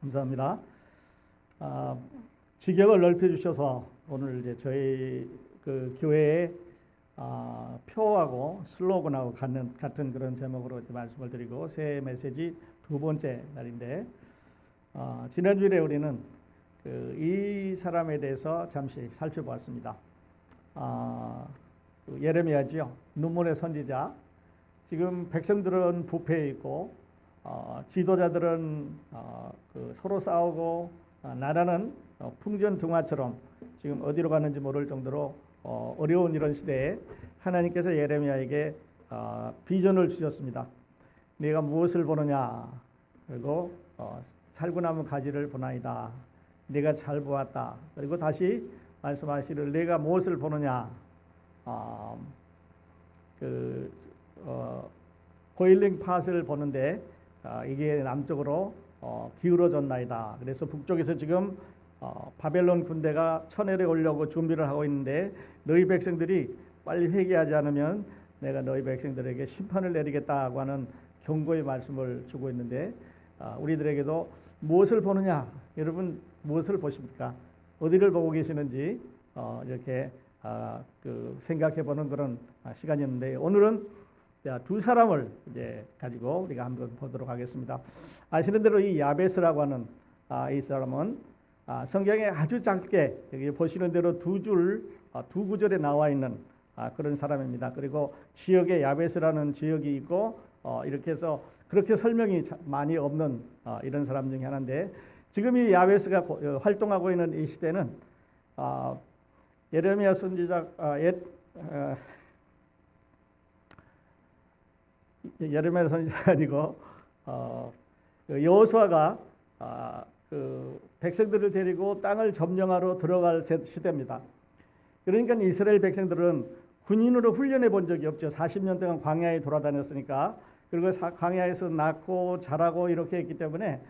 감사합니다. 지경을 넓혀주셔서 오늘 이제 저희 그 교회의 표하고 슬로건하고 같은 그런 제목으로 이제 말씀을 드리고 새해 메시지 두 번째 날인데 지난주에 우리는 이 사람에 대해서 잠시 살펴보았습니다. 예레미야지요. 눈물의 선지자. 지금 백성들은 부패해 있고 지도자들은 서로 싸우고 나라는 풍전등화처럼 지금 어디로 가는지 모를 정도로 어려운 이런 시대에 하나님께서 예레미야에게 비전을 주셨습니다. 네가 무엇을 보느냐? 그리고 살구나무 가지를 보나이다. 네가 잘 보았다. 그리고 다시 말씀하시기를 네가 무엇을 보느냐? 보일링 팟을 보는데 이게 남쪽으로 기울어졌나이다. 그래서 북쪽에서 지금 바벨론 군대가 천엘에 오려고 준비를 하고 있는데 너희 백성들이 빨리 회개하지 않으면 내가 너희 백성들에게 심판을 내리겠다고 하는 경고의 말씀을 주고 있는데 우리들에게도 무엇을 보느냐? 여러분 무엇을 보십니까? 어디를 보고 계시는지 이렇게 생각해 보는 그런 시간이었는데 오늘은 두 사람을 이제 가지고 우리가 한번 보도록 하겠습니다. 아시는 대로 이 야베스라고 하는 이 사람은 성경에 아주 짧게 여기 보시는 대로 두 구절에 나와 있는 그런 사람입니다. 그리고 지역에 야베스라는 지역이 있고 이렇게 해서 그렇게 설명이 많이 없는 이런 사람 중에 하나인데 지금 이 야베스가 활동하고 있는 이 시대는 예레미야 선지자 예레미야 선지자가 아니고 여호수아가 백성들을 데리고 땅을 점령하러 들어갈 시대입니다. 그러니까 이스라엘 백성들은 군인으로 훈련해 본 적이 없죠. 40년 동안 광야에 돌아다녔으니까. 그리고 광야에서 낳고 자라고 이렇게 했기 때문에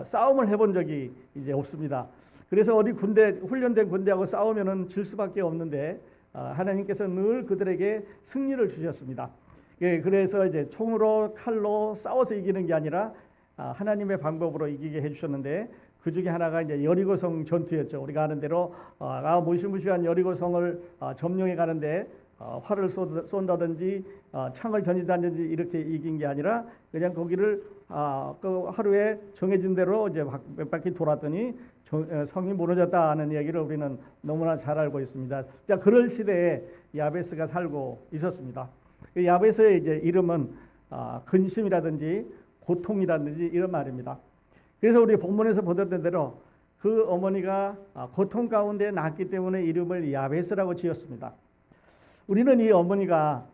싸움을 해본 적이 이제 없습니다. 그래서 어디 훈련된 군대하고 싸우면은 질 수밖에 없는데 하나님께서 늘 그들에게 승리를 주셨습니다. 그래서 이제 총으로 칼로 싸워서 이기는 게 아니라 하나님의 방법으로 이기게 해주셨는데 그 중에 하나가 이제 여리고성 전투였죠. 우리가 아는 대로 무시무시한 여리고성을 점령해 가는데 활을 쏜다든지 창을 던진다든지 이렇게 이긴 게 아니라 그냥 거기를 그 하루에 정해진 대로 이제 몇 바퀴 돌았더니 성이 무너졌다 하는 얘기를 우리는 너무나 잘 알고 있습니다. 자, 그럴 시대에 야베스가 살고 있었습니다. 야베스의 이제 이름은 근심이라든지 고통이라든지 이런 말입니다. 그래서 우리 본문에서 보던 대로 그 어머니가 고통 가운데 낳았기 때문에 이름을 야베스라고 지었습니다. 우리는 이 어머니가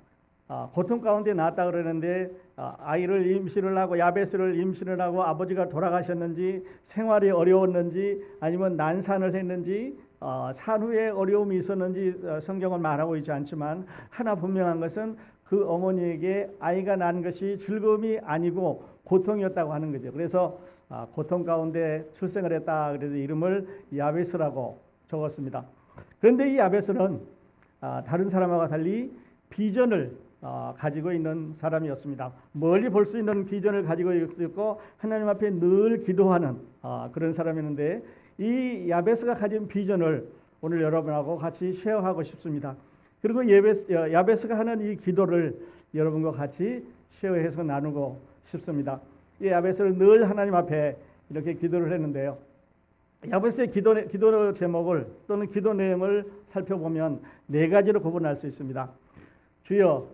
고통 가운데 낳았다 그러는데 아이를 임신을 하고 야베스를 임신을 하고 아버지가 돌아가셨는지 생활이 어려웠는지 아니면 난산을 했는지 산후에 어려움이 있었는지 성경은 말하고 있지 않지만 하나 분명한 것은 그 어머니에게 아이가 난 것이 즐거움이 아니고 고통이었다고 하는 거죠. 그래서 고통 가운데 출생을 했다. 그래서 이름을 야베스라고 적었습니다. 그런데 이 야베스는 다른 사람과 달리 비전을 가지고 있는 사람이었습니다. 멀리 볼 수 있는 비전을 가지고 있었고 하나님 앞에 늘 기도하는 그런 사람이었는데 이 야베스가 가진 비전을 오늘 여러분하고 같이 쉐어하고 싶습니다. 그리고 야베스가 하는 이 기도를 여러분과 같이 쉐어해서 나누고 싶습니다. 이 야베스는 늘 하나님 앞에 이렇게 기도를 했는데요. 야베스의 기도 제목을 또는 기도 내용을 살펴보면 네 가지로 구분할 수 있습니다. 주여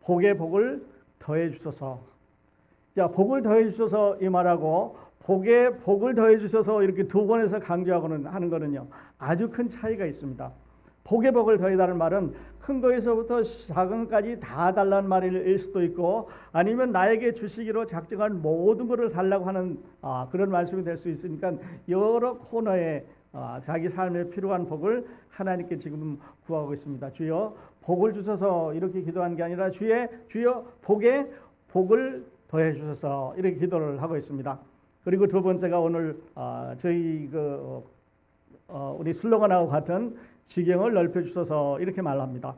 복의 복을 더해 주소서. 자, 복을 더해 주소서 이 말하고 복의 복을 더해 주소서 이렇게 두 번에서 강조하고는 하는 거는요. 아주 큰 차이가 있습니다. 복의 복을 더해달라는 말은 큰 거에서부터 작은 것까지 다 달라는 말일 수도 있고 아니면 나에게 주시기로 작정한 모든 것을 달라고 하는 그런 말씀이 될 수 있으니까 여러 코너에 자기 삶에 필요한 복을 하나님께 지금 구하고 있습니다. 주여 복을 주셔서 이렇게 기도한 게 아니라 주여 복에 복을 더해 주셔서 이렇게 기도를 하고 있습니다. 그리고 두 번째가 오늘 저희 우리 슬로건하고 같은 지경을 넓혀 주셔서 이렇게 말합니다.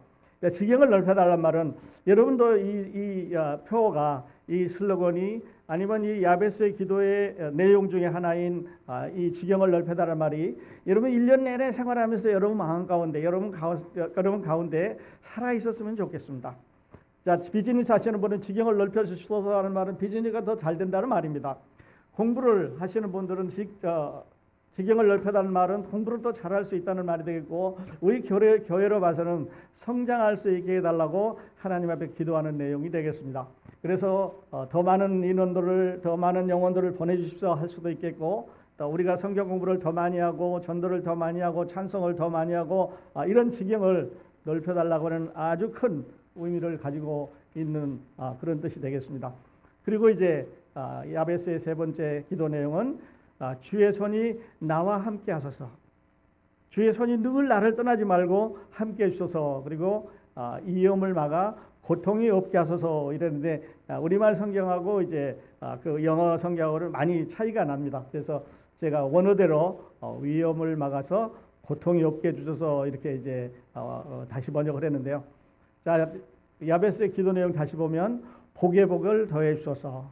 지경을 넓혀달란 말은 여러분도 이 표가 이 슬로건이 아니면 이 야베스의 기도의 내용 중에 하나인 이 지경을 넓혀달라는 말이 여러분 1년 내내 생활하면서 여러분 마음 가운데 여러분 가운데 살아 있었으면 좋겠습니다. 자, 비즈니스 하시는 분은 지경을 넓혀 주셔서 하는 말은 비즈니스가 더 잘 된다는 말입니다. 공부를 하시는 분들은 지경을 넓혀달라는 말은 공부를 더 잘할 수 있다는 말이 되겠고, 우리 교회로 봐서는 성장할 수 있게 해달라고 하나님 앞에 기도하는 내용이 되겠습니다. 그래서 더 많은 인원들을, 더 많은 영혼들을 보내주십시오 할 수도 있겠고, 또 우리가 성경 공부를 더 많이 하고 전도를 더 많이 하고 찬송을 더 많이 하고 이런 지경을 넓혀달라고 하는 아주 큰 의미를 가지고 있는 그런 뜻이 되겠습니다. 그리고 이제 야베스의 세 번째 기도 내용은 주의 손이 나와 함께 하소서. 주의 손이 늘 나를 떠나지 말고 함께 해주소서. 그리고 이 위험을 막아 고통이 없게 하소서 이랬는데, 우리말 성경하고 이제 그 영어 성경하고는 많이 차이가 납니다. 그래서 제가 원어대로 위험을 막아서 고통이 없게 해주셔서 이렇게 이제 다시 번역을 했는데요. 자, 야베스의 기도 내용 다시 보면 복의 복을 더해 주소서.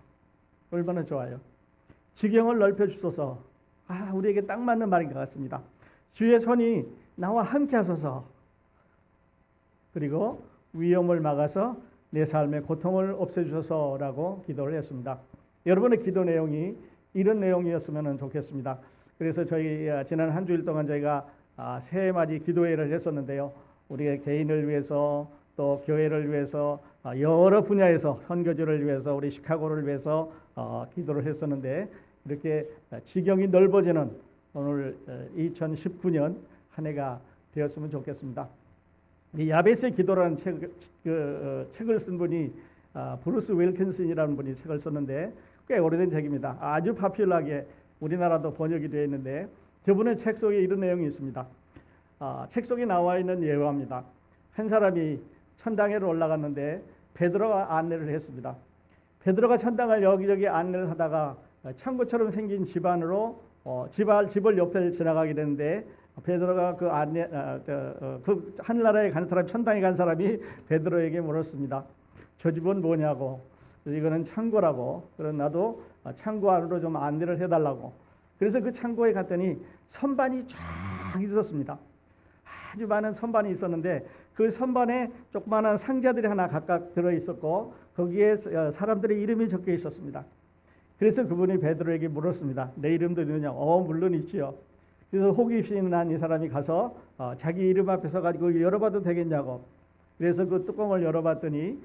얼마나 좋아요. 지경을 넓혀 주소서. 우리에게 딱 맞는 말인 것 같습니다. 주의 손이 나와 함께 하소서. 그리고 위험을 막아서 내 삶의 고통을 없애주소서라고 기도를 했습니다. 여러분의 기도 내용이 이런 내용이었으면 좋겠습니다. 그래서 저희 지난 한 주일 동안 저희가 새해맞이 기도회를 했었는데요. 우리의 개인을 위해서 또 교회를 위해서 여러 분야에서 선교지를 위해서 우리 시카고를 위해서 기도를 했었는데, 이렇게 지경이 넓어지는 오늘 2019년 한 해가 되었으면 좋겠습니다. 이 야베스의 기도라는 책을 쓴 분이 브루스 윌킨슨이라는 분이 책을 썼는데 꽤 오래된 책입니다. 아주 파퓰러하게 우리나라도 번역이 되어 있는데, 저분의 책 속에 이런 내용이 있습니다. 책 속에 나와 있는 예화입니다. 한 사람이 천당에로 올라갔는데 베드로가 안내를 했습니다. 베드로가 천당을 여기저기 안내를 하다가 창고처럼 생긴 집 안으로 집을 옆에 지나가게 되는데, 베드로가 그 하늘나라에 간 사람, 천당에 간 사람이 베드로에게 물었습니다. 저 집은 뭐냐고. 이거는 창고라고. 그럼 나도 창고 안으로 좀 안내를 해달라고. 그래서 그 창고에 갔더니 선반이 쫙 있었습니다. 아주 많은 선반이 있었는데 그 선반에 조그마한 상자들이 하나 각각 들어있었고 거기에 사람들의 이름이 적혀 있었습니다. 그래서 그분이 베드로에게 물었습니다. 내 이름도 있느냐? 물론 있지요. 그래서 호기심이 난 이 사람이 가서 자기 이름 앞에 서가지고 열어봐도 되겠냐고. 그래서 그 뚜껑을 열어봤더니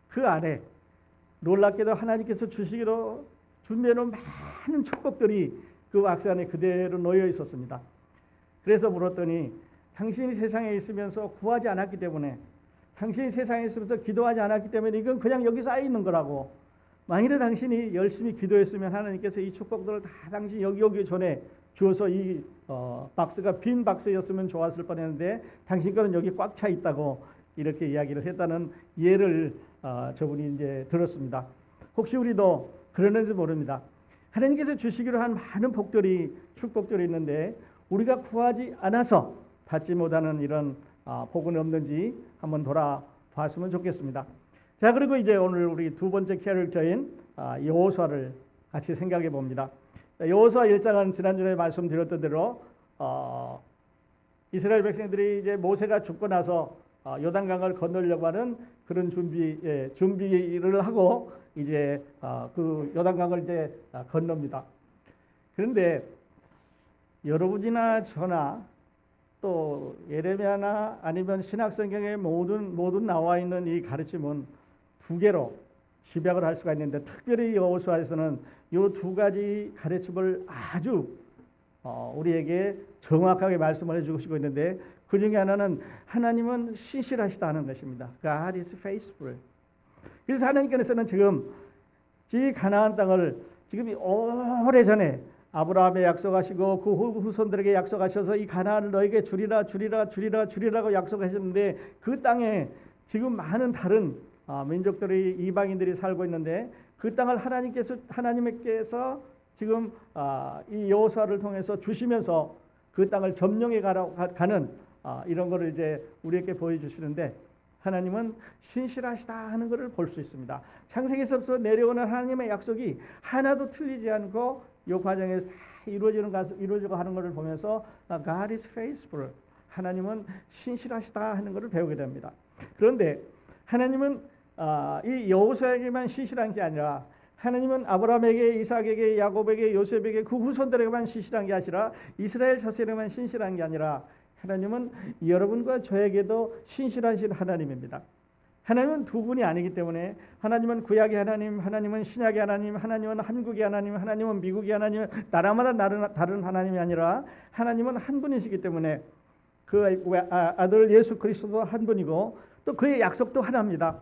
그 안에 놀랍게도 하나님께서 주시기로 준비해놓은 많은 축복들이 그 박스 안에 그대로 놓여 있었습니다. 그래서 물었더니 당신이 세상에 있으면서 구하지 않았기 때문에, 당신이 세상에 있으면서 기도하지 않았기 때문에 이건 그냥 여기 쌓여 있는 거라고. 만일에 당신이 열심히 기도했으면 하나님께서 이 축복들을 다 당신 여기 전에 주어서 이 박스가 빈 박스였으면 좋았을 뻔했는데 당신 거는 여기 꽉 차 있다고 이렇게 이야기를 했다는 예를 저분이 이제 들었습니다. 혹시 우리도 그러는지 모릅니다. 하나님께서 주시기로 한 많은 축복들이 있는데 우리가 구하지 않아서 받지 못하는 이런 복은 없는지 한번 돌아봤으면 좋겠습니다. 자, 그리고 이제 오늘 우리 두 번째 캐릭터인 여호수아를 같이 생각해 봅니다. 여호수아 1장은 지난주에 말씀드렸던 대로 이스라엘 백성들이 이제 모세가 죽고 나서 요단강을 건너려고 하는 그런 준비를 하고 이제 그 요단강을 이제 건넙니다. 그런데 여러분이나 저나 또 예레미야나 아니면 신약성경에 모든 나와 있는 이 가르침은 두 개로 집약을 할 수가 있는데, 특별히 여호수아에서는 이 두 가지 가르침을 아주 우리에게 정확하게 말씀을 해주시고 있는데, 그 중에 하나는 하나님은 신실하시다는 것입니다. God is faithful. 그래서 하나님께서는 지금 이 가나안 땅을 지금 오래전에 아브라함에 약속하시고 그 후손들에게 약속하셔서 이 가나안을 너에게 주리라고 약속하셨는데, 그 땅에 지금 많은 다른 민족들이, 이방인들이 살고 있는데 그 땅을 하나님께서 지금 이 여호수아를 통해서 주시면서 그 땅을 점령해 가는 이런 거를 이제 우리에게 보여주시는데, 하나님은 신실하시다 하는 것을 볼 수 있습니다. 창세기에서부터 내려오는 하나님의 약속이 하나도 틀리지 않고 이 과정에서 다 이루어지고 하는 것을 보면서 God is faithful, 하나님은 신실하시다 하는 것을 배우게 됩니다. 그런데 하나님은 이 여호수아에게만 신실한 게 아니라 하나님은 아브라함에게, 이삭에게, 야곱에게, 요셉에게, 그 후손들에게만 신실한 게 아니라 이스라엘 자손에게만 신실한 게 아니라 하나님은 여러분과 저에게도 신실하신 하나님입니다. 하나님은 두 분이 아니기 때문에 하나님은 구약의 하나님, 하나님은 신약의 하나님, 하나님은 한국의 하나님, 하나님은 미국의 하나님, 나라마다 다른 하나님이 아니라 하나님은 한 분이시기 때문에 그 아들 예수 그리스도도 한 분이고 또 그의 약속도 하나입니다.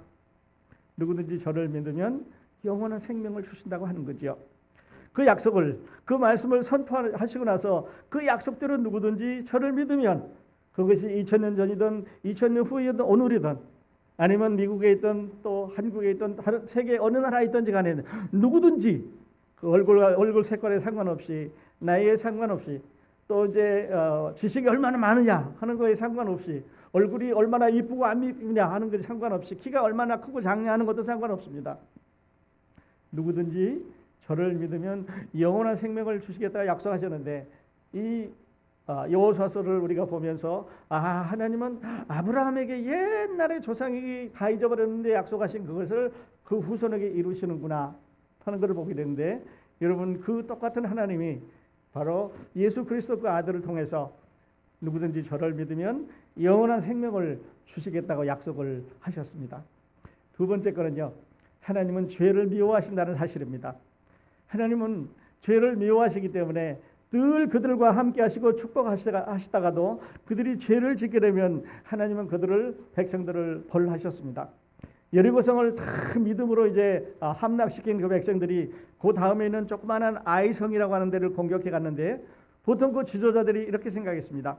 누구든지 저를 믿으면 영원한 생명을 주신다고 하는 거죠. 그 약속을, 그 말씀을 선포하시고 나서 그 약속대로 누구든지 저를 믿으면 그것이 2000년 전이든 2000년 후이든 오늘이든 아니면 미국에 있든 또 한국에 있든 다른 세계 어느 나라에 있든지 간에 누구든지 그 얼굴 색깔에 상관없이 나이에 상관없이 또 이제 지식이 얼마나 많으냐 하는 거에 상관없이 얼굴이 얼마나 이쁘고 안 이쁘냐 하는 것에 상관없이 키가 얼마나 크고 작냐 하는 것도 상관없습니다. 누구든지 저를 믿으면 영원한 생명을 주시겠다고 약속하셨는데 이 여호수아서를 우리가 보면서 하나님은 아브라함에게 옛날에 조상이 다 잊어버렸는데 약속하신 그것을 그 후손에게 이루시는구나 하는 것을 보게 되는데 여러분 그 똑같은 하나님이 바로 예수 그리스도 그 아들을 통해서 누구든지 저를 믿으면 영원한 생명을 주시겠다고 약속을 하셨습니다. 두 번째 거는요, 하나님은 죄를 미워하신다는 사실입니다. 하나님은 죄를 미워하시기 때문에 늘 그들과 함께 하시고 축복하시다가도 그들이 죄를 짓게 되면 하나님은 백성들을 벌하셨습니다. 여리고성을 다 믿음으로 이제 함락시킨 그 백성들이 그 다음에 있는 조그마한 아이성이라고 하는 데를 공격해 갔는데 보통 그 지도자들이 이렇게 생각했습니다.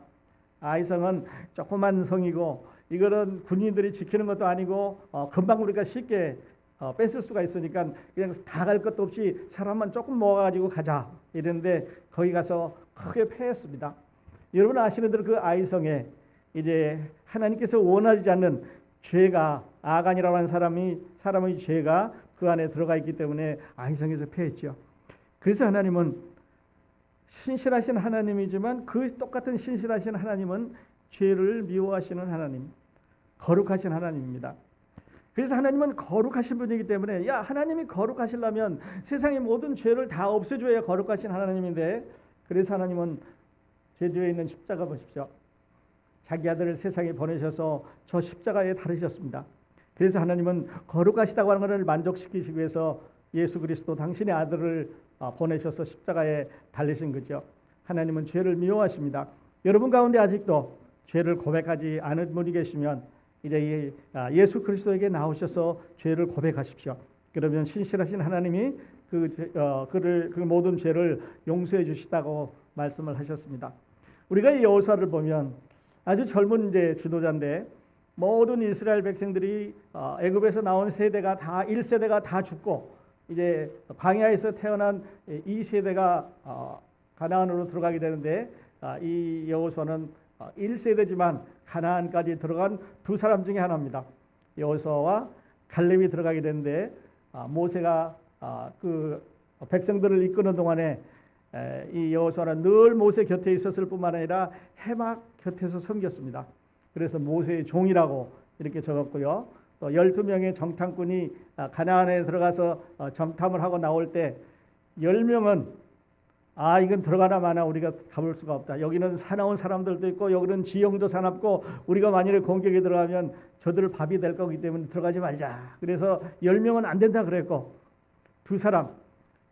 아이성은 조그만 성이고 이거는 군인들이 지키는 것도 아니고 금방 우리가 쉽게 뺏을 수가 있으니까 그냥 다 갈 것도 없이 사람만 조금 모아가지고 가자 이랬는데 거기 가서 크게 패했습니다. 여러분 아시는 대로 그 아이성에 이제 하나님께서 원하지 않는 죄가 아간이라고 하는 사람의 죄가 그 안에 들어가 있기 때문에 아이성에서 패했죠. 그래서 하나님은 신실하신 하나님이지만 그 똑같은 신실하신 하나님은 죄를 미워하시는 하나님, 거룩하신 하나님입니다. 그래서 하나님은 거룩하신 분이기 때문에 하나님이 거룩하시려면 세상의 모든 죄를 다 없애줘야 거룩하신 하나님인데 그래서 하나님은 제주에 있는 십자가 보십시오. 자기 아들을 세상에 보내셔서 저 십자가에 달으셨습니다. 그래서 하나님은 거룩하시다고 하는 것을 만족시키시기 위해서 예수 그리스도 당신의 아들을 보내셔서 십자가에 달리신 거죠. 하나님은 죄를 미워하십니다. 여러분 가운데 아직도 죄를 고백하지 않은 분이 계시면 이제 예수 그리스도에게 나오셔서 죄를 고백하십시오. 그러면 신실하신 하나님이 그 모든 죄를 용서해 주시다고 말씀을 하셨습니다. 우리가 이 여호수아를 보면 아주 젊은 이제 지도자인데 모든 이스라엘 백성들이 애굽에서 나온 세대가 다 1세대가 다 죽고 이제 광야에서 태어난 2세대가 가나안으로 들어가게 되는데 이 여호수아는 1세대지만 가나안까지 들어간 두 사람 중에 하나입니다. 여호수아와 갈렙이 들어가게 되는데 모세가 그 백성들을 이끄는 동안에 이 여호수아는 늘 모세 곁에 있었을 뿐만 아니라 해막 곁에서 섬겼습니다. 그래서 모세의 종이라고 이렇게 적었고요. 또 12명의 정탐꾼이 가나안에 들어가서 정탐을 하고 나올 때 10명은 이건 들어가나 마나 우리가 가볼 수가 없다. 여기는 사나운 사람들도 있고 여기는 지형도 사납고 우리가 만일에 공격에 들어가면 저들 밥이 될 거기 때문에 들어가지 말자. 그래서 10명은 안 된다 그랬고 두 사람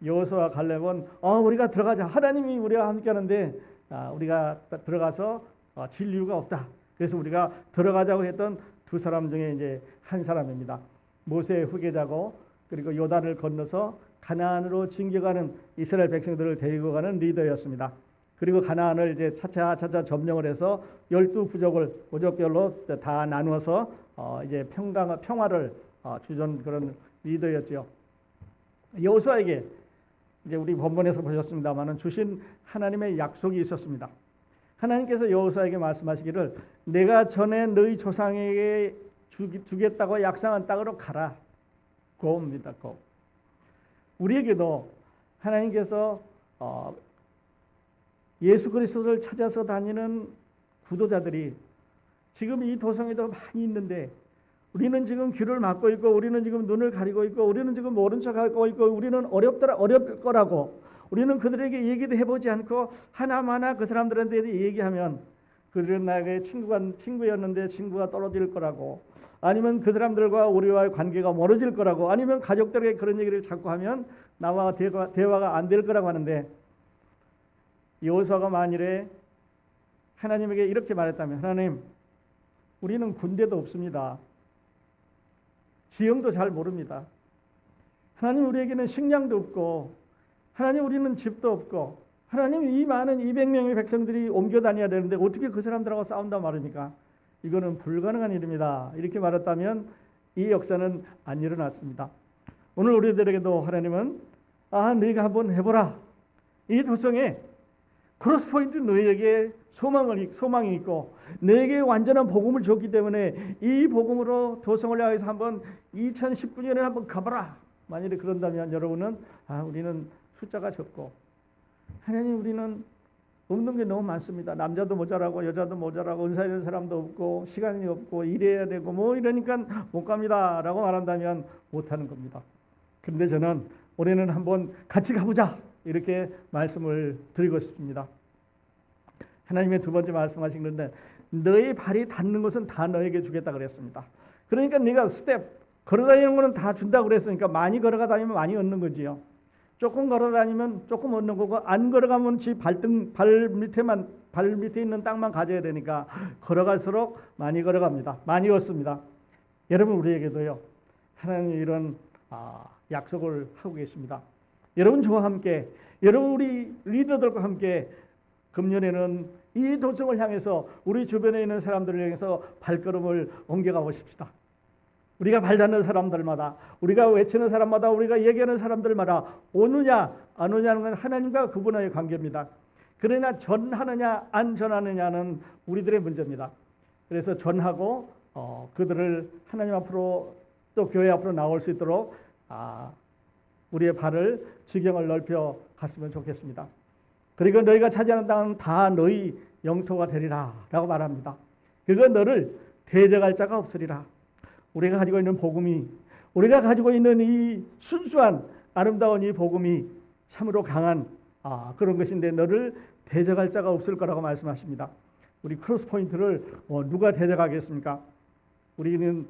여호수아와 갈렙은 우리가 들어가자. 하나님이 우리와 함께하는데 우리가 들어가서 질 이유가 없다. 그래서 우리가 들어가자고 했던 두 사람 중에 이제 한 사람입니다. 모세의 후계자고 그리고 요단을 건너서 가나안으로 진격하는 이스라엘 백성들을 데리고 가는 리더였습니다. 그리고 가나안을 이제 차차 점령을 해서 12부족을 부족별로 다 나누어서 이제 평화를 주던 그런 리더였죠. 여호수아에게 이제 우리 본문에서 보셨습니다만은 주신 하나님의 약속이 있었습니다. 하나님께서 여호수아에게 말씀하시기를 내가 전에 너희 조상에게 주겠다고 약속한 땅으로 가라. 고입니다. 고. 우리에게도 하나님께서 예수 그리스도를 찾아서 다니는 구도자들이 지금 이 도성에도 많이 있는데, 우리는 지금 귀를 막고 있고, 우리는 지금 눈을 가리고 있고, 우리는 지금 모른 척하고 있고, 우리는 어려울 거라고, 우리는 그들에게 얘기도 해보지 않고 하나마나 그 사람들한테 얘기하면 그들은 나에게 친구였는데 친구가 떨어질 거라고, 아니면 그 사람들과 우리와의 관계가 멀어질 거라고, 아니면 가족들에게 그런 얘기를 자꾸 하면 나와 대화가 안 될 거라고 하는데, 여호수아가 만일에 하나님에게 이렇게 말했다면, 하나님, 우리는 군대도 없습니다. 지형도 잘 모릅니다. 하나님, 우리에게는 식량도 없고, 하나님, 우리는 집도 없고, 하나님, 이 많은 200명의 백성들이 옮겨 다녀야 되는데 어떻게 그 사람들하고 싸운단 말입니까? 이거는 불가능한 일입니다. 이렇게 말했다면 이 역사는 안 일어났습니다. 오늘 우리들에게도 하나님은 너희가 한번 해보라. 이 도성에 크로스포인트 너희에게 소망이 있고 너에게 완전한 복음을 줬기 때문에 이 복음으로 도성을 향해서 한번 2019년에 한번 가봐라. 만일에 그런다면 여러분은 우리는 숫자가 적고, 하나님, 우리는 없는 게 너무 많습니다. 남자도 모자라고 여자도 모자라고 은사 있는 사람도 없고 시간이 없고 일해야 되고 뭐 이러니까 못 갑니다 라고 말한다면 못하는 겁니다. 그런데 저는 올해는 한번 같이 가보자 이렇게 말씀을 드리고 싶습니다. 하나님의 두 번째 말씀하신 건데, 너의 발이 닿는 것은 다 너에게 주겠다 그랬습니다. 그러니까 네가 스텝 걸어다니는 거는 다 준다고 그랬으니까 많이 걸어가 다니면 많이 얻는 거지요. 조금 걸어다니면 조금 얻는 거고, 안 걸어가면 발 밑에 있는 땅만 가져야 되니까 걸어갈수록 많이 걸어갑니다. 많이 얻습니다. 여러분, 우리에게도요 하나님이 이런 약속을 하고 계십니다. 여러분, 저와 함께, 여러분 우리 리더들과 함께 금년에는 이 도성을 향해서 우리 주변에 있는 사람들을 향해서 발걸음을 옮겨가 보십시다. 우리가 발닿는 사람들마다, 우리가 외치는 사람마다, 우리가 얘기하는 사람들마다 오느냐 안 오냐는 건 하나님과 그분과의 관계입니다. 그러나 전하느냐 안 전하느냐는 우리들의 문제입니다. 그래서 전하고 그들을 하나님 앞으로 또 교회 앞으로 나올 수 있도록 우리의 발을 지경을 넓혀 갔으면 좋겠습니다. 그리고 너희가 차지하는 땅은 다 너희 영토가 되리라 라고 말합니다. 그건 너를 대적할 자가 없으리라. 우리가 가지고 있는 복음이, 우리가 가지고 있는 이 순수한 아름다운 이 복음이 참으로 강한 그런 것인데 너를 대적할 자가 없을 거라고 말씀하십니다. 우리 크로스포인트를 누가 대적하겠습니까? 우리는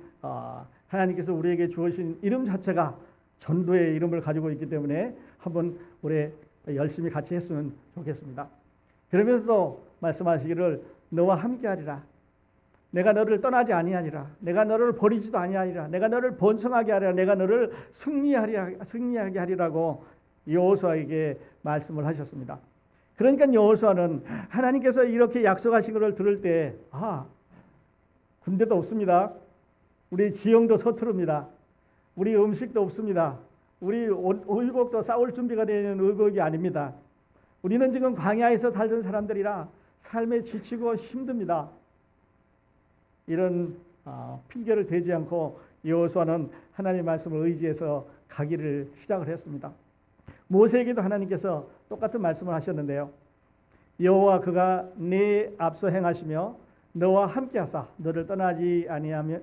하나님께서 우리에게 주어진 이름 자체가 전도의 이름을 가지고 있기 때문에 한번 우리 열심히 같이 했으면 좋겠습니다. 그러면서도 말씀하시기를 너와 함께하리라. 내가 너를 떠나지 아니하리라. 내가 너를 버리지도 아니하리라. 내가 너를 번성하게 하리라. 내가 너를 승리하게 하리라고 여호수아에게 말씀을 하셨습니다. 그러니까 여호수아는 하나님께서 이렇게 약속하신 것을 들을 때 군대도 없습니다. 우리 지형도 서투릅니다. 우리 음식도 없습니다. 우리 의복도 싸울 준비가 되는 의복이 아닙니다. 우리는 지금 광야에서 살던 사람들이라 삶에 지치고 힘듭니다. 이런 핑계를 대지 않고 여호수아는 하나님의 말씀을 의지해서 가기를 시작을 했습니다. 모세에게도 하나님께서 똑같은 말씀을 하셨는데요. 여호와 그가 네 앞서 행하시며 너와 함께하사 너를 떠나지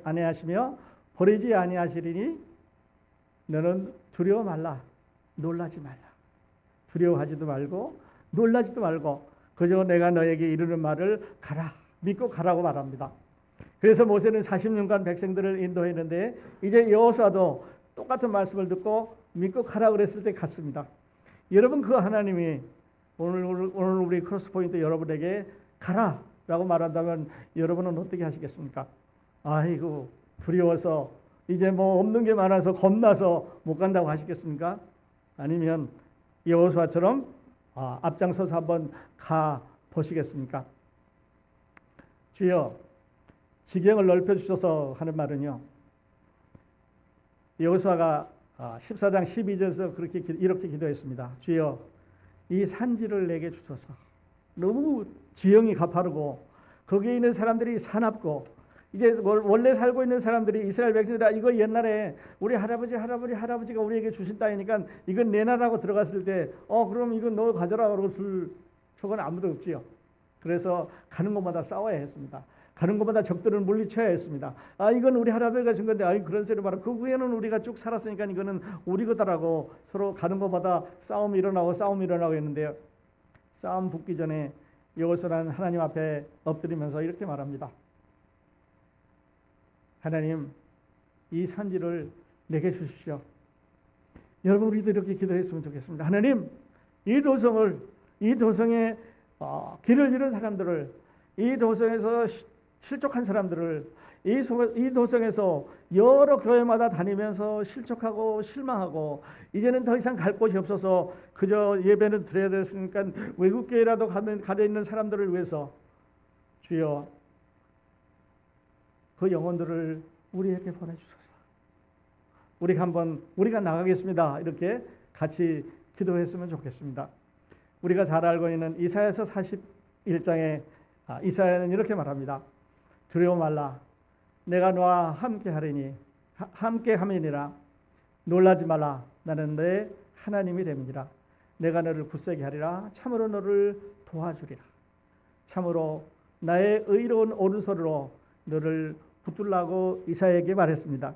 아니하시며 버리지 아니하시리니 너는 두려워 말라, 놀라지 말라. 두려워하지도 말고 놀라지도 말고 그저 내가 너에게 이르는 말을 가라, 믿고 가라고 말합니다. 그래서 모세는 40년간 백성들을 인도했는데 이제 여호수아도 똑같은 말씀을 듣고 믿고 가라 그랬을 때 갔습니다. 여러분, 그 하나님이 오늘 우리 크로스포인트 여러분에게 가라라고 말한다면 여러분은 어떻게 하시겠습니까? 아이고 두려워서 이제 뭐 없는 게 많아서 겁나서 못 간다고 하시겠습니까? 아니면 여호수아처럼 앞장서서 한번 가 보시겠습니까? 주여 지경을 넓혀주셔서 하는 말은요, 여호수아가 14장 12절에서 이렇게 기도했습니다. 주여 이 산지를 내게 주소서. 너무 지형이 가파르고 거기에 있는 사람들이 사납고 이제 원래 살고 있는 사람들이 이스라엘 백성들이 이거 옛날에 우리 할아버지가 우리에게 주신 땅이니까 이건 내 나라고 들어갔을 때 그럼 이건 너 가져라 그러고 줄 적은 아무도 없지요. 그래서 가는 곳마다 싸워야 했습니다. 가는 곳마다 적들을 물리쳐야 했습니다. 이건 우리 할아버지가 준 건데 그런 소리 봐라. 그 후에는 우리가 쭉 살았으니까 이거는 우리 거다라고 서로 가는 곳마다 싸움이 일어나고 했는데요. 싸움 붙기 전에 여호수아는 하나님 앞에 엎드리면서 이렇게 말합니다. 하나님, 이 산지를 내게 주십시오. 여러분, 우리도 이렇게 기도했으면 좋겠습니다. 하나님, 이 도성에 길을 잃은 사람들을, 이 도성에서 실족한 사람들을, 이 도성에서 여러 교회마다 다니면서 실족하고 실망하고 이제는 더 이상 갈 곳이 없어서 그저 예배는 드려야 됐으니까 외국 교회라도 가려 있는 사람들을 위해서 주여 그 영혼들을 우리에게 보내주소서. 우리가 나가겠습니다. 이렇게 같이 기도했으면 좋겠습니다. 우리가 잘 알고 있는 이사야서 41장에 이사야는 이렇게 말합니다. 두려워 말라. 내가 너와 함께 함이니라. 놀라지 말라. 나는 내 하나님이 됨이니라. 내가 너를 굳세게 하리라. 참으로 너를 도와주리라. 참으로 나의 의로운 오른손으로 너를 붙들라고 이사야에게 말했습니다.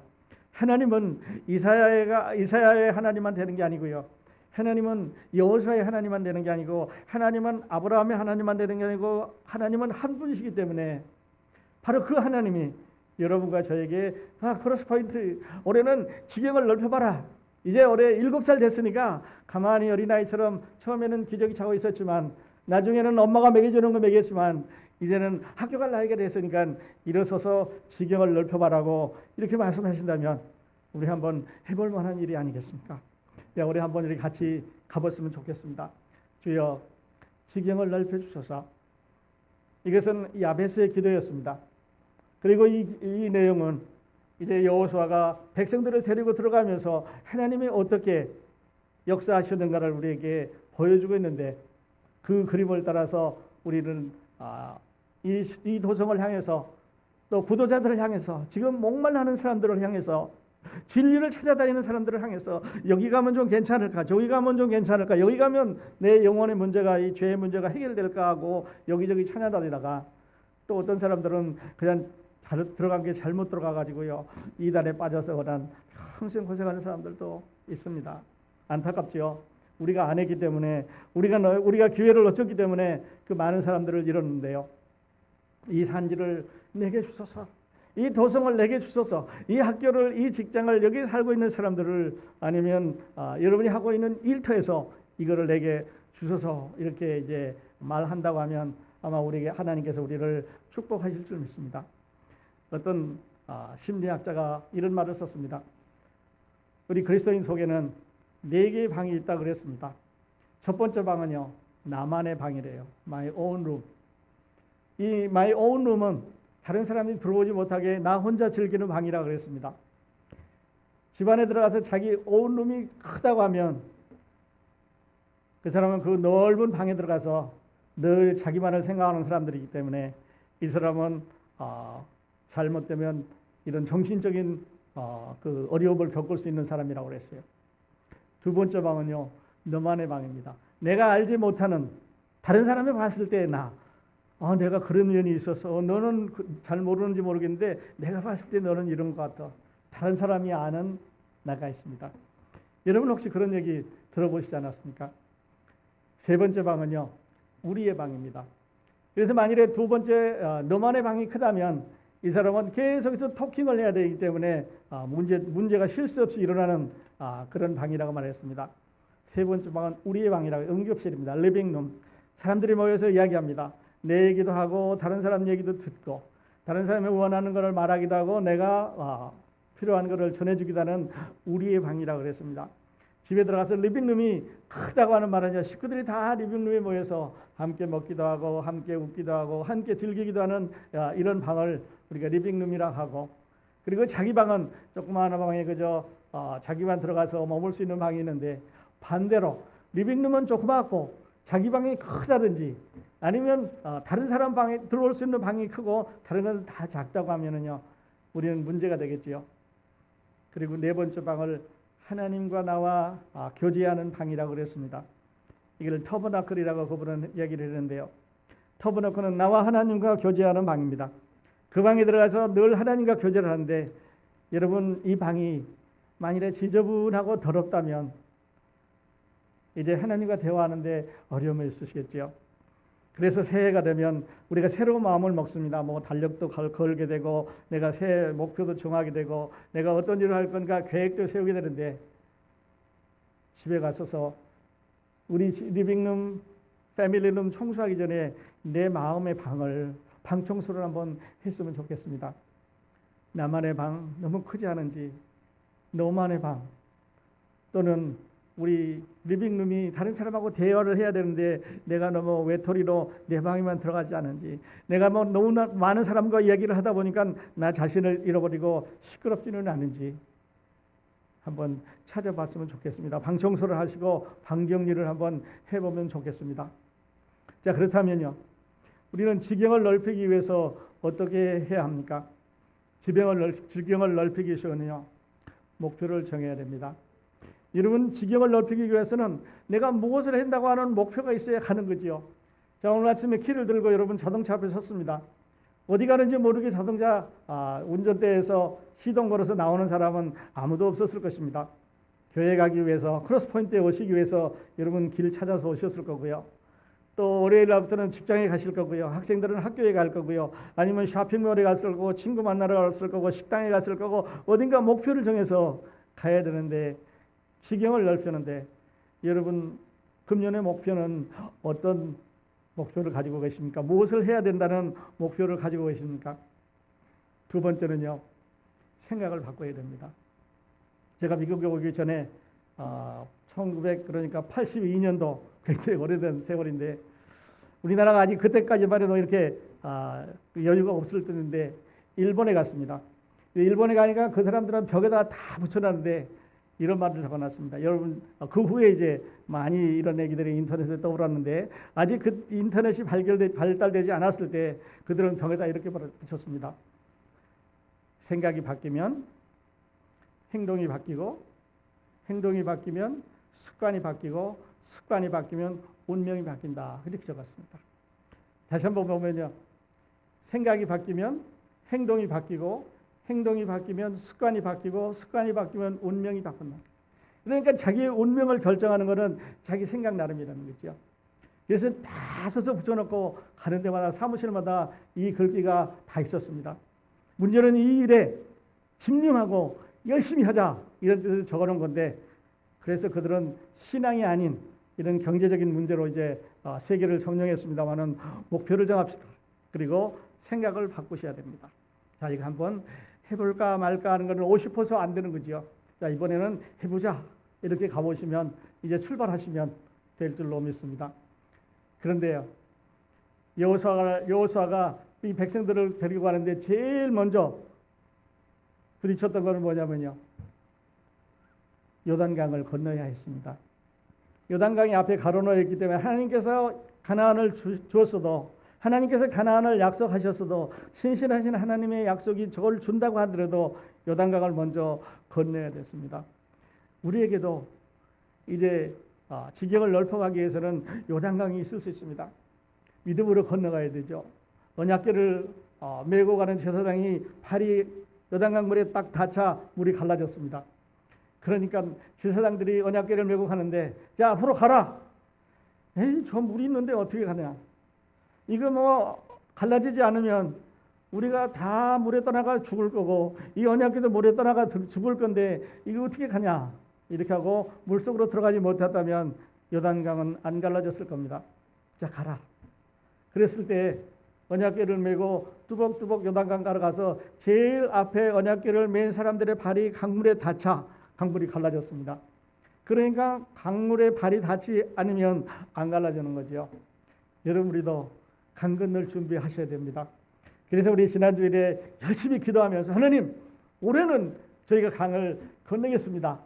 하나님은 이사야의 하나님만 되는 게 아니고요. 하나님은 여호수아의 하나님만 되는 게 아니고 하나님은 아브라함의 하나님만 되는 게 아니고 하나님은 한 분이시기 때문에 바로 그 하나님이 여러분과 저에게 크로스포인트 올해는 지경을 넓혀봐라. 이제 올해 7살 됐으니까 가만히 어린아이처럼 처음에는 기저귀 차고 있었지만 나중에는 엄마가 먹여주는 거 먹였지만 이제는 학교 갈 나이가 됐으니까 일어서서 지경을 넓혀봐라고 이렇게 말씀하신다면 우리 한번 해볼 만한 일이 아니겠습니까? 우리 한번 이렇게 같이 가봤으면 좋겠습니다. 주여 지경을 넓혀주소서. 이것은 야베스의 기도였습니다. 그리고 이 내용은 이제 여호수아가 백성들을 데리고 들어가면서 하나님이 어떻게 역사하시는가를 우리에게 보여주고 있는데 그 그림을 따라서 우리는 이 도성을 향해서 또 구도자들을 향해서 지금 목말라하는 사람들을 향해서 진리를 찾아다니는 사람들을 향해서 여기 가면 좀 괜찮을까, 저기 가면 좀 괜찮을까, 여기 가면 내 영혼의 문제가 이 죄의 문제가 해결될까 하고 여기저기 찾아다니다가 또 어떤 사람들은 그냥 들어간 게 잘못 들어가 가지고요 이단에 빠져서 그냥 평생 고생하는 사람들도 있습니다. 안타깝죠. 우리가 안 했기 때문에 우리가 기회를 놓쳤기 때문에 그 많은 사람들을 잃었는데요. 이 산지를 내게 주소서. 이 도성을 내게 주소서. 이 학교를, 이 직장을, 여기 살고 있는 사람들을 아니면 여러분이 하고 있는 일터에서 이거를 내게 주소서. 이렇게 이제 말한다고 하면 아마 우리에게 하나님께서 우리를 축복하실 줄 믿습니다. 어떤 심리학자가 이런 말을 썼습니다. 우리 그리스도인 속에는 4개의 방이 있다고 그랬습니다. 첫 번째 방은요, 나만의 방이래요. My own room. 이 My own room은 다른 사람이 들어오지 못하게 나 혼자 즐기는 방이라고 그랬습니다. 집안에 들어가서 자기 own room이 크다고 하면 그 사람은 그 넓은 방에 들어가서 늘 자기만을 생각하는 사람들이기 때문에 이 사람은 잘못되면 이런 정신적인 그 어려움을 겪을 수 있는 사람이라고 그랬어요. 두 번째 방은요, 너만의 방입니다. 내가 알지 못하는 다른 사람이 봤을 때 내가 그런 면이 있어서 너는 잘 모르는지 모르겠는데 내가 봤을 때 너는 이런 것 같아. 다른 사람이 아는 나가 있습니다. 여러분 혹시 그런 얘기 들어보시지 않았습니까? 세 번째 방은요, 우리의 방입니다. 그래서 만일에 두 번째 너만의 방이 크다면 이 사람은 계속해서 토킹을 해야 되기 때문에 문제가 쉴 수 없이 일어나는 그런 방이라고 말했습니다. 세 번째 방은 우리의 방이라고, 응급실입니다. 리빙룸. 사람들이 모여서 이야기합니다. 내 얘기도 하고 다른 사람 얘기도 듣고 다른 사람이 원하는 것을 말하기도 하고 내가 필요한 것을 전해주기도 하는 우리의 방이라고 그랬습니다. 집에 들어가서 리빙룸이 크다고 하는 말은요, 식구들이 다 리빙룸에 모여서 함께 먹기도 하고 함께 웃기도 하고 함께 즐기기도 하는 이런 방을 우리가 리빙룸이라고 하고, 그리고 자기 방은 조그마한 방에 그저 자기만 들어가서 머물 수 있는 방이 있는데 반대로 리빙룸은 조그맣고 자기 방이 크다든지 아니면 다른 사람 방에 들어올 수 있는 방이 크고 다른 건 다 작다고 하면은요, 우리는 문제가 되겠지요. 그리고 네 번째 방을 하나님과 나와 교제하는 방이라고 그랬습니다. 이걸 터버나클이라고 그분은 얘기를 했는데요. 터버나클은 나와 하나님과 교제하는 방입니다. 그 방에 들어가서 늘 하나님과 교제를 하는데, 여러분 이 방이 만일에 지저분하고 더럽다면 이제 하나님과 대화하는데 어려움이 있으시겠죠. 그래서 새해가 되면 우리가 새로운 마음을 먹습니다. 뭐 달력도 걸게 되고, 내가 새해 목표도 정하게 되고, 내가 어떤 일을 할 건가 계획도 세우게 되는데, 집에 가서서 우리 리빙룸, 패밀리룸 청소하기 전에 내 마음의 방을 방 청소를 한번 했으면 좋겠습니다. 나만의 방 너무 크지 않은지, 너만의 방, 또는 우리 리빙룸이 다른 사람하고 대화를 해야 되는데 내가 너무 외톨이로 내 방에만 들어가지 않은지, 내가 뭐 너무 많은 사람과 이야기를 하다 보니까 나 자신을 잃어버리고 시끄럽지는 않은지 한번 찾아봤으면 좋겠습니다. 방 청소를 하시고 방 정리를 한번 해보면 좋겠습니다. 자, 그렇다면요, 우리는 지경을 넓히기 위해서 어떻게 해야 합니까? 지경을 넓히기 위해서는요, 목표를 정해야 됩니다. 여러분, 지경을 넓히기 위해서는 내가 무엇을 한다고 하는 목표가 있어야 하는 거지요. 자, 오늘 아침에 키를 들고 여러분 자동차 앞에 섰습니다. 어디 가는지 모르게 자동차 운전대에서 시동 걸어서 나오는 사람은 아무도 없었을 것입니다. 교회 가기 위해서, 크로스포인트에 오시기 위해서 여러분 길 찾아서 오셨을 거고요. 또 월요일 날부터는 직장에 가실 거고요. 학생들은 학교에 갈 거고요. 아니면 쇼핑몰에 갔을 거고, 친구 만나러 갔을 거고, 식당에 갔을 거고, 어딘가 목표를 정해서 가야 되는데, 지경을 넓히는데, 여러분 금년의 목표는 어떤 목표를 가지고 계십니까? 무엇을 해야 된다는 목표를 가지고 계십니까? 두 번째는요, 생각을 바꿔야 됩니다. 제가 미국에 오기 전에 1982년도 굉장히 오래된 세월인데, 우리나라가 아직 그때까지만 해도 이렇게 여유가 없을 때인데 일본에 갔습니다. 일본에 가니까 그 사람들은 벽에다가 다 붙여놨는데 이런 말을 적어놨습니다. 여러분, 그 후에 이제 많이 이런 얘기들이 인터넷에 떠올랐는데, 아직 그 인터넷이 발달되지 않았을 때 그들은 벽에다 이렇게 붙였습니다. 생각이 바뀌면 행동이 바뀌고, 행동이 바뀌면 습관이 바뀌고, 습관이 바뀌면 운명이 바뀐다. 이렇게 적었습니다. 다시 한번 보면요, 생각이 바뀌면 행동이 바뀌고, 행동이 바뀌면 습관이 바뀌고, 습관이 바뀌면 운명이 바뀐다. 그러니까 자기의 운명을 결정하는 것은 자기 생각 나름이라는 거죠. 그래서 다 써서 붙여놓고 가는 데마다, 사무실마다 이 글귀가 다 있었습니다. 문제는 이 일에 집념하고 열심히 하자, 이런 뜻을 적어놓은 건데, 그래서 그들은 신앙이 아닌 이런 경제적인 문제로 이제 세계를 점령했습니다만은 목표를 정합시다. 그리고 생각을 바꾸셔야 됩니다. 자, 이거 한번 해볼까 말까 하는 것은 50% 안 되는 거죠. 자, 이번에는 해보자, 이렇게 가보시면 이제 출발하시면 될 줄로 믿습니다. 그런데요, 여호수아가 이 백성들을 데리고 가는데 제일 먼저 부딪혔던 것은 뭐냐면요, 요단강을 건너야 했습니다. 요단강이 앞에 가로놓여 있기 때문에 하나님께서 가나안을 주었어도, 하나님께서 가나안을 약속하셨어도, 신실하신 하나님의 약속이 저걸 준다고 하더라도 요단강을 먼저 건너야 됐습니다. 우리에게도 이제 지경을 넓혀가기 위해서는 요단강이 있을 수 있습니다. 믿음으로 건너가야 되죠. 언약궤를 메고 가는 제사장이 발이 요단강 물에 딱 닿자 물이 갈라졌습니다. 그러니까 제사장들이 언약궤를 메고 가는데, 자, 앞으로 가라. 에이, 저 물이 있는데 어떻게 가냐. 이거 뭐 갈라지지 않으면 우리가 다 물에 떠나가 죽을 거고, 이 언약궤도 물에 떠나가 죽을 건데 이거 어떻게 가냐. 이렇게 하고 물속으로 들어가지 못했다면 요단강은 안 갈라졌을 겁니다. 자, 가라. 그랬을 때 언약궤를 메고 뚜벅뚜벅 요단강 가서 제일 앞에 언약궤를 맨 사람들의 발이 강물에 닿자 강물이 갈라졌습니다. 그러니까 강물에 발이 닿지 않으면 안 갈라지는 거죠. 여러분, 우리도 강 건널 준비하셔야 됩니다. 그래서 우리 지난주일에 열심히 기도하면서, 하나님, 올해는 저희가 강을 건너겠습니다.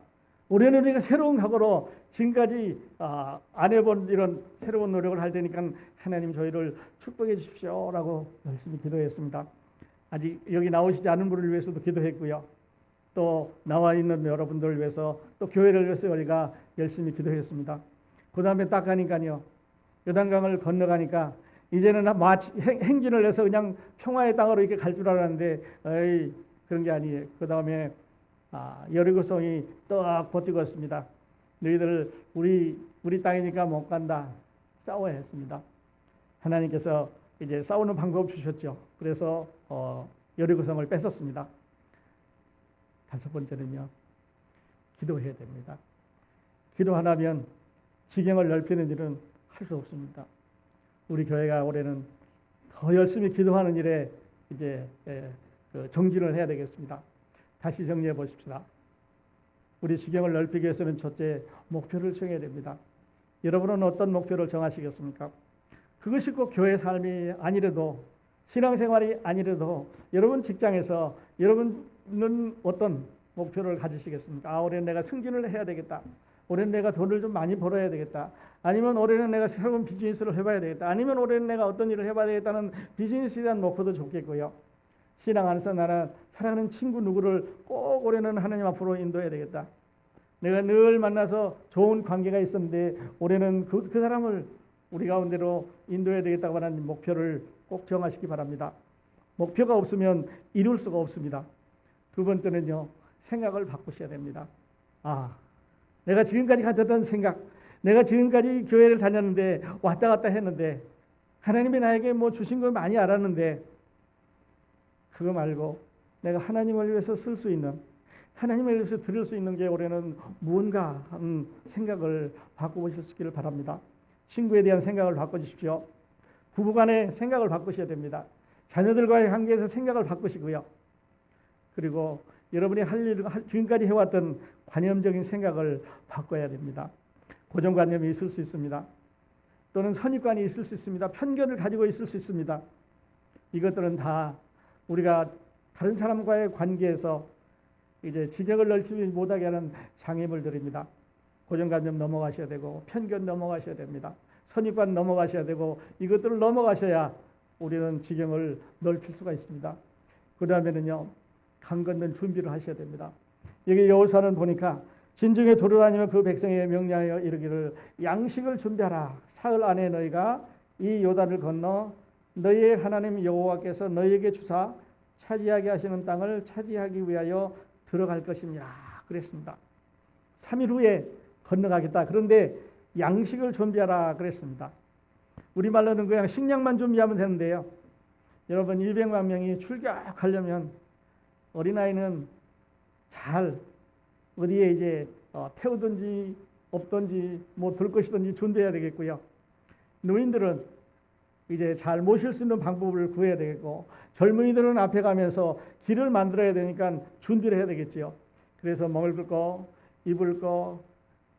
올해는 우리가 새로운 각오로 지금까지 안 해본 이런 새로운 노력을 할 테니까 하나님 저희를 축복해 주십시오라고 열심히 기도했습니다. 아직 여기 나오시지 않은 분을 위해서도 기도했고요. 또 나와 있는 여러분들을 위해서 또 교회를 위해서 우리가 열심히 기도했습니다. 그 다음에 딱 가니까요. 요단강을 건너가니까 이제는 마치 행진을 해서 그냥 평화의 땅으로 이렇게 갈 줄 알았는데 에이, 그런 게 아니에요. 그 다음에 여리고성이 떡 버티고 있습니다. 너희들 우리 땅이니까 못 간다. 싸워야 했습니다. 하나님께서 이제 싸우는 방법 주셨죠. 그래서 여리고성을 뺏었습니다. 다섯 번째는요. 기도해야 됩니다. 기도 안 하면 지경을 넓히는 일은 할 수 없습니다. 우리 교회가 올해는 더 열심히 기도하는 일에 이제 정진을 해야 되겠습니다. 다시 정리해 보십시다. 우리 지경을 넓히기 위해서는 첫째 목표를 정해야 됩니다. 여러분은 어떤 목표를 정하시겠습니까? 그것이 꼭 교회 삶이 아니라도 신앙생활이 아니라도 여러분 직장에서 여러분은 어떤 목표를 가지시겠습니까? 올해는 내가 승진을 해야 되겠다. 올해는 내가 돈을 좀 많이 벌어야 되겠다. 아니면 올해는 내가 새로운 비즈니스를 해봐야 되겠다. 아니면 올해는 내가 어떤 일을 해봐야 되겠다는 비즈니스에 대한 목표도 좋겠고요. 신앙 안에서 나는 사랑하는 친구 누구를 꼭 올해는 하나님 앞으로 인도해야 되겠다. 내가 늘 만나서 좋은 관계가 있었는데 올해는 그 사람을 우리 가운데로 인도해야 되겠다고 하는 목표를 꼭 정하시기 바랍니다. 목표가 없으면 이룰 수가 없습니다. 두 번째는요. 생각을 바꾸셔야 됩니다. 내가 지금까지 가졌던 생각, 내가 지금까지 교회를 다녔는데 왔다 갔다 했는데 하나님이 나에게 뭐 주신 걸 많이 알았는데 그거 말고 내가 하나님을 위해서 쓸 수 있는, 하나님을 위해서 드릴 수 있는 게 올해는 무언가 하는 생각을 바꿔보실 수 있기를 바랍니다. 친구에 대한 생각을 바꿔주십시오. 부부간의 생각을 바꾸셔야 됩니다. 자녀들과의 관계에서 생각을 바꾸시고요. 그리고 여러분이 할 일, 지금까지 해왔던 관념적인 생각을 바꿔야 됩니다. 고정관념이 있을 수 있습니다. 또는 선입관이 있을 수 있습니다. 편견을 가지고 있을 수 있습니다. 이것들은 다 우리가 다른 사람과의 관계에서 이제 지경을 넓히지 못하게 하는 장애물들입니다. 고정관념 넘어가셔야 되고 편견 넘어가셔야 됩니다. 선입관 넘어가셔야 되고 이것들을 넘어가셔야 우리는 지경을 넓힐 수가 있습니다. 그 다음에는요. 강 건넌 준비를 하셔야 됩니다. 여기 여호수아는 보니까 진중에 돌아다니며 그 백성에게 명령하여 이르기를 양식을 준비하라. 사흘 안에 너희가 이 요단을 건너 너희의 하나님 여호와께서 너희에게 주사 차지하게 하시는 땅을 차지하기 위하여 들어갈 것입니다. 그랬습니다. 3일 후에 건너가겠다. 그런데 양식을 준비하라 그랬습니다. 우리말로는 그냥 식량만 준비하면 되는데요. 여러분 200만 명이 출격하려면 어린아이는 잘 어디에 이제 태우든지 없든지 뭐 들 것이든지 준비해야 되겠고요. 노인들은 이제 잘 모실 수 있는 방법을 구해야 되겠고 젊은이들은 앞에 가면서 길을 만들어야 되니까 준비를 해야 되겠지요. 그래서 먹을 거, 입을 거,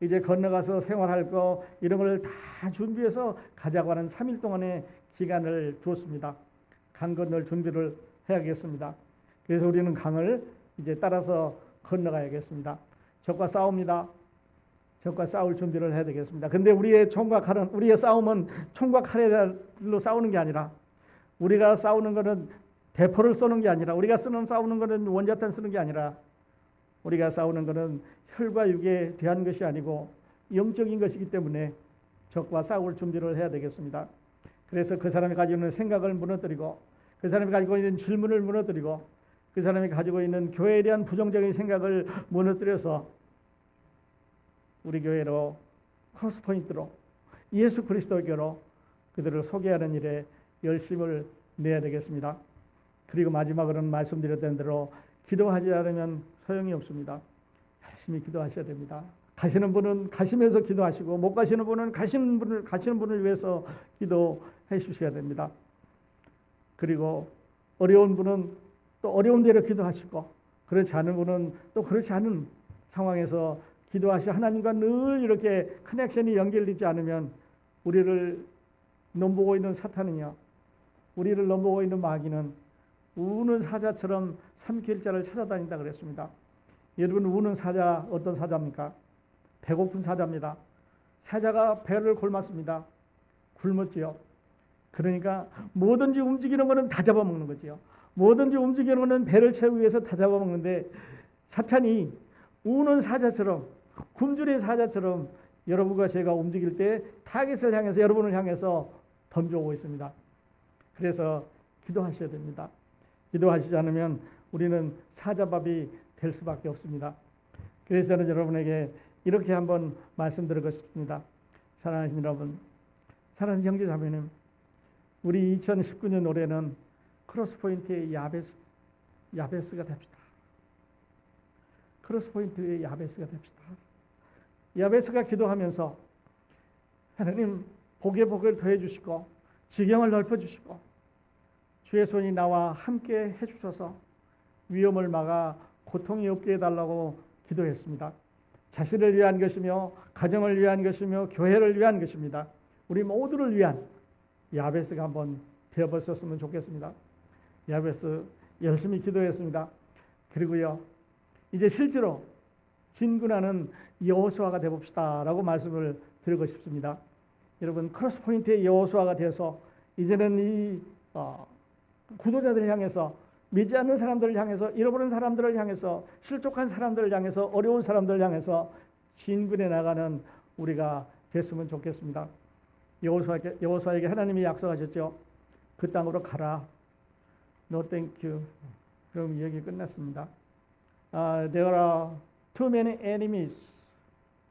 이제 건너가서 생활할 거 이런 걸 다 준비해서 가자고 하는 3일 동안의 기간을 주었습니다. 강 건널 준비를 해야겠습니다. 그래서 우리는 강을 이제 따라서 건너가야겠습니다. 적과 싸웁니다. 적과 싸울 준비를 해야 되겠습니다. 근데 우리의 총과 칼은, 우리의 싸움은 총과 칼로 싸우는 게 아니라 우리가 싸우는 것은 대포를 쏘는 게 아니라 우리가 싸우는 것은 원자탄 쓰는 게 아니라 우리가 싸우는 것은 혈과 육에 대한 것이 아니고 영적인 것이기 때문에 적과 싸울 준비를 해야 되겠습니다. 그래서 그 사람이 가지고 있는 생각을 무너뜨리고 그 사람이 가지고 있는 질문을 무너뜨리고 그 사람이 가지고 있는 교회에 대한 부정적인 생각을 무너뜨려서 우리 교회로 크로스포인트로 예수 그리스도교로 그들을 소개하는 일에 열심을 내야 되겠습니다. 그리고 마지막으로는 말씀드렸던 대로 기도하지 않으면 소용이 없습니다. 열심히 기도하셔야 됩니다. 가시는 분은 가시면서 기도하시고 못 가시는 분은 가시는 분을 위해서 기도해 주셔야 됩니다. 그리고 어려운 분은 또 어려운 대로 기도하시고 그렇지 않은 분은 또 그렇지 않은 상황에서 기도하시 하나님과 늘 이렇게 커넥션이 연결되지 않으면 우리를 넘보고 있는 사탄은요. 우리를 넘보고 있는 마귀는 우는 사자처럼 삼킬자를 찾아다닌다 그랬습니다. 여러분 우는 사자 어떤 사자입니까? 배고픈 사자입니다. 사자가 배를 골랐습니다. 굶었지요. 그러니까 뭐든지 움직이는 것은 다 잡아먹는 거지요. 뭐든지 움직이는 것은 배를 채우기 위해서 다 잡아먹는데 사탄이 우는 사자처럼 굶주린 사자처럼 여러분과 제가 움직일 때 타겟을 향해서 여러분을 향해서 던져오고 있습니다. 그래서 기도하셔야 됩니다. 기도하시지 않으면 우리는 사자밥이 될 수밖에 없습니다. 그래서 저는 여러분에게 이렇게 한번 말씀드리고 싶습니다. 사랑하는 여러분, 사랑하는 형제자매님, 우리 2019년 올해는 크로스포인트의 야베스가 됩시다. 크로스포인트의 야베스가 됩시다. 야베스가 기도하면서 하나님 복에 더해 주시고 지경을 넓혀 주시고 주의 손이 나와 함께 해주셔서 위험을 막아 고통이 없게 해달라고 기도했습니다. 자신을 위한 것이며 가정을 위한 것이며 교회를 위한 것입니다. 우리 모두를 위한 야베스가 한번 되어봤었으면 좋겠습니다. 야베스 열심히 기도했습니다. 그리고요 이제 실제로 진군하는 여호수아가 되봅시다 라고 말씀을 드리고 싶습니다. 여러분 크로스포인트의 여호수아가 되어서 이제는 이 구도자들을 향해서 믿지 않는 사람들을 향해서 잃어버린 사람들을 향해서 실족한 사람들을 향해서 어려운 사람들을 향해서 진군해 나가는 우리가 됐으면 좋겠습니다. 여호수아에게 하나님이 약속하셨죠. 그 땅으로 가라. No thank you. 그럼 이 얘기 끝났습니다. There are too many enemies.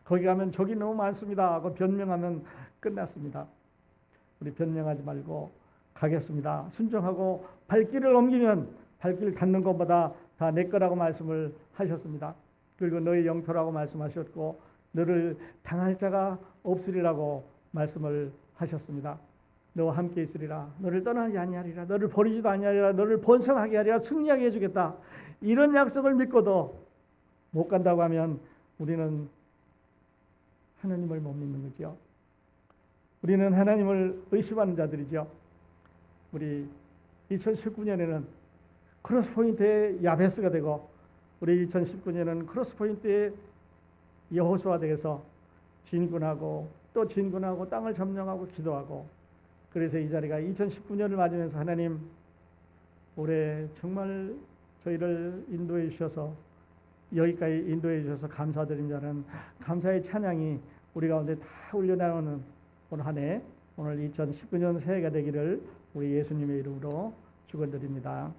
거기 가면 적이 너무 많습니다 하고 변명하면 끝났습니다. 우리 변명하지 말고 가겠습니다. 순종하고 발길을 옮기면 발길 닿는 것보다 다 내 거라고 말씀을 하셨습니다. 그리고 너의 영토라고 말씀하셨고 너를 당할 자가 없으리라고 말씀을 하셨습니다. 너와 함께 있으리라. 너를 떠나지 아니하리라. 너를 버리지도 아니하리라. 너를 번성하게 하리라. 승리하게 해주겠다. 이런 약속을 믿고도 못 간다고 하면 우리는 하나님을 못 믿는 거죠. 우리는 하나님을 의심하는 자들이죠. 우리 2019년에는 크로스포인트의 야베스가 되고 우리 2019년은 크로스포인트의 여호수아 되어서 진군하고 또 진군하고 땅을 점령하고 기도하고 그래서 이 자리가 2019년을 맞으면서 하나님 올해 정말 저희를 인도해 주셔서 여기까지 인도해 주셔서 감사드립니다는 감사의 찬양이 우리 가운데 다 울려나오는 오늘 한 해 오늘 2019년 새해가 되기를 우리 예수님의 이름으로 축원드립니다.